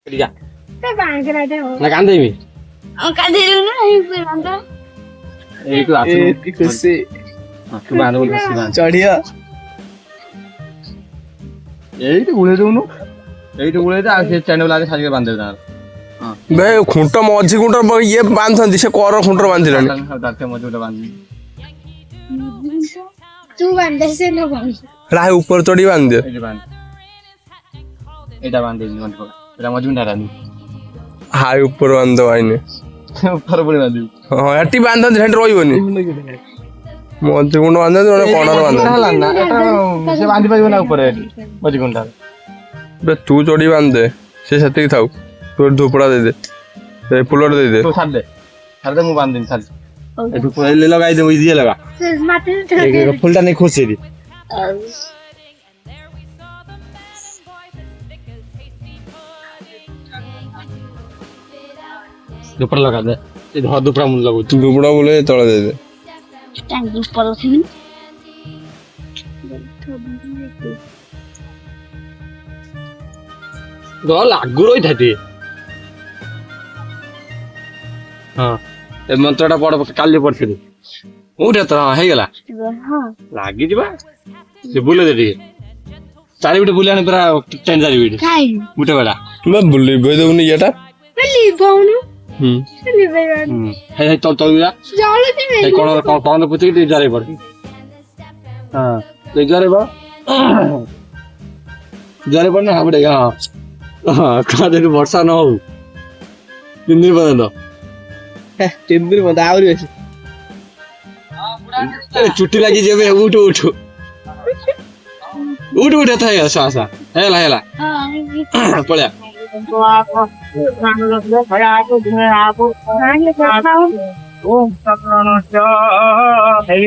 Dia. Na kan devi. Itu aku. Itu sih. Aku bantu kasih bantu. Chadiya. এইটা উড়ে দেউনু এইটা উড়ে দে আর সে channel আগে সাজিয়ে বাঁধে দেন বে খুঁটা মঝি খুঁটার ইয়ে বাঁধନ୍ତି ସେ କର খুঁটার বাঁধিলানি দাঁতে মজুটা বাঁধি तू बांधे से न बांध রাহে উপর চড়ি বাঁধে এই যে বাঁধ এটা বাঁধে নিমন করে এটা মজুন ধারানি হাই উপর বাঁধ হয়নি উপর পড়ে বাঁধি হ্যাঁ এটি বাঁধନ୍ତି সেটা রইবনি মঝি খুঁটা বাঁধନ୍ତି ওটা কর্নার বাঁধନ୍ତି হলা না এটা সে বাঁধি পাইব না উপরে মজুন কোনটা বে তু চড়ি বাঁধে সে সেতিকি থাও তোর ধোপড়া দে দে এই ফুলটা দে দে তো ছাড় দে মু বাঁধ দিন ছাড় একটু পরে লগাই দে ওই দিয়ে লাগা माथे एक फुलटा नहीं खुशी दी दुपड़ा लगा दे ये धर दुपड़ा मुन लगो तू दुपड़ा बोले तळे दे दे टांगी पर थी गो लागू रही थाती हां ए मंत्रटा पड़ काली पड़थिली उठे तो हाँ है गला लागी जीवा से बुले दे दी चारी बिटे बुले आने पूरा चेंज चारी बिटे काय बुटे बड़ा मैं बुल्ली बे दउनी एटा बली बोनु चली बेगा है तो जा जाले ती है कौन तो पुछी ती जारे पड़ हां तो जारे बा जारे पड़ ना बड़े हां का दे वर्षा न हो 3 दिन बाद तो 3 दिन बाद आवरी अछि चुट्टी लगी जेबे उठ उठ उठ उठ था ऐसा ऐसा हेला हेला हां पळ्या ओम सप्रणस्य हेई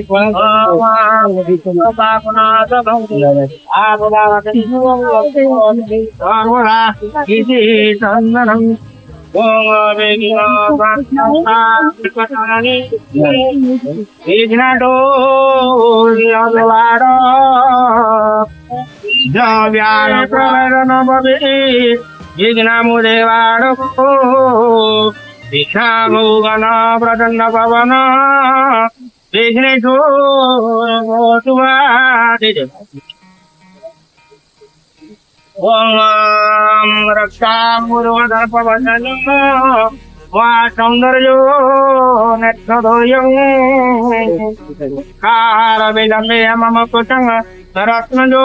Vishamugana Pradanna Pavana Vignetu Tuvadi Om Raksham Guruvadar Pavasana Vasamdaryo Netsadoyam Karavidame Mamakutanga Ratnajo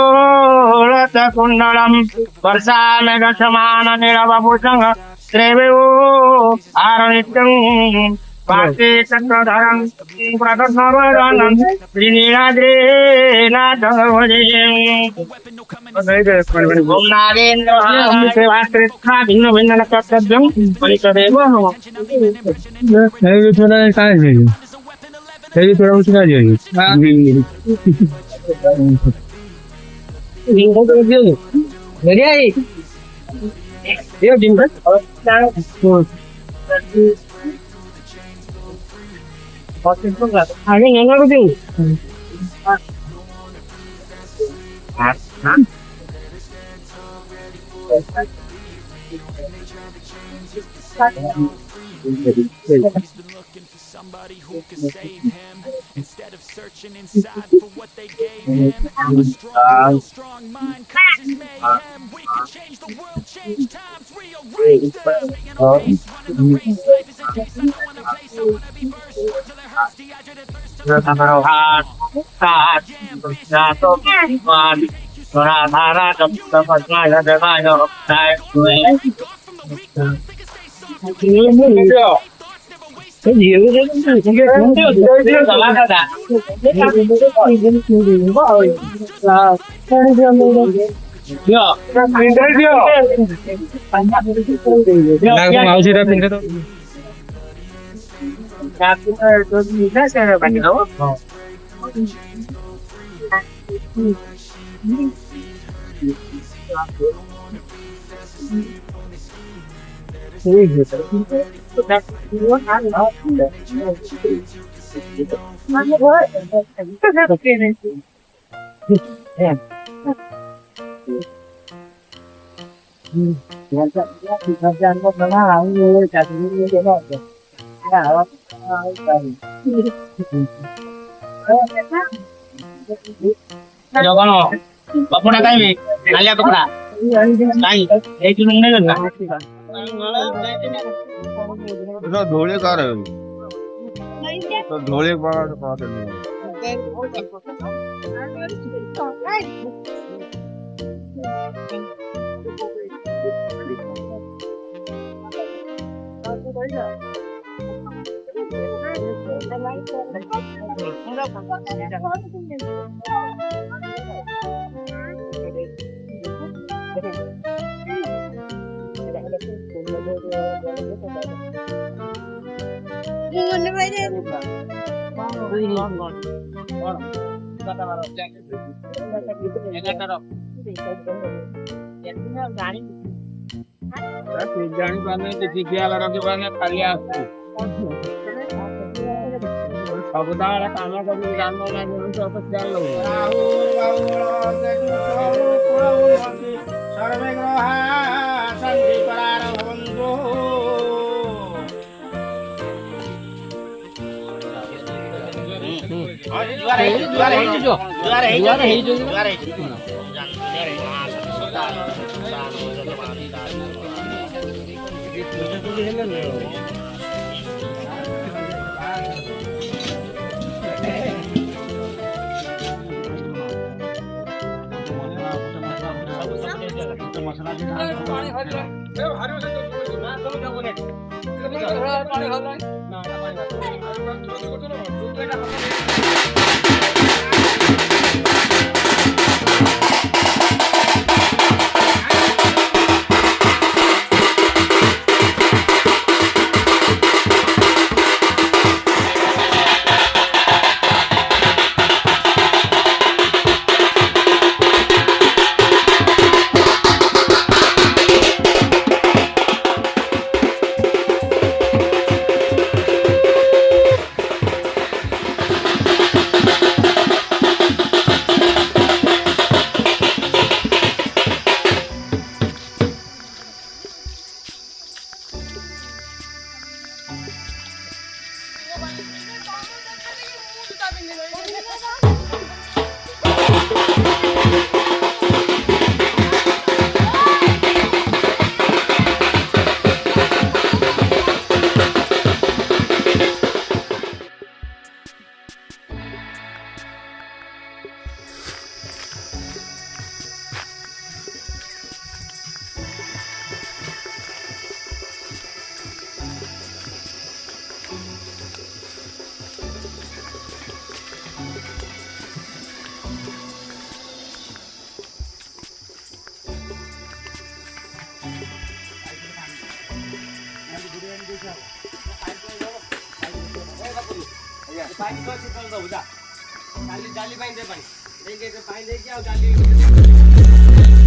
Rata Kundalam Varsamega Samana Niravapuchanga Treveyo Aranitam Pati Sattadharam Pratasnavadanam Srinadre Nathavajayam Om Nagendra Sevastritha Bhinna Bhinna Nakatadam Parikadeva Hey, thoda sai hai. Hey, thoda usna jai. Ready hai. Dia dim kan? Hari nggak ngaruh ding. Somebody who can save him instead of searching inside for what they gave him. I'm a strong mind causes mayhem. We can change the world, change times, rearrange them. Making a face, running the race. Life is a case, I don't wanna place, I wanna be first. Words till it hurts, dehydrated thirst. Cái gì vậy? Jagan କପଡ଼ା କାଇବେ ନାଲିଆ କପଡ଼ା କାଇଁ ଏଇଠି ନେଇ ନା तो धोले का रहे तो धोले पार पार ଜାଣି ପାରୁନି ଜିଦିଆ ରଖିପାରୁନି ଖାଲି ଆସୁଛି ସବୁଦାବେଳେ କାମ କରି କାମ जाली पानी दे पानी पानी दे के जाली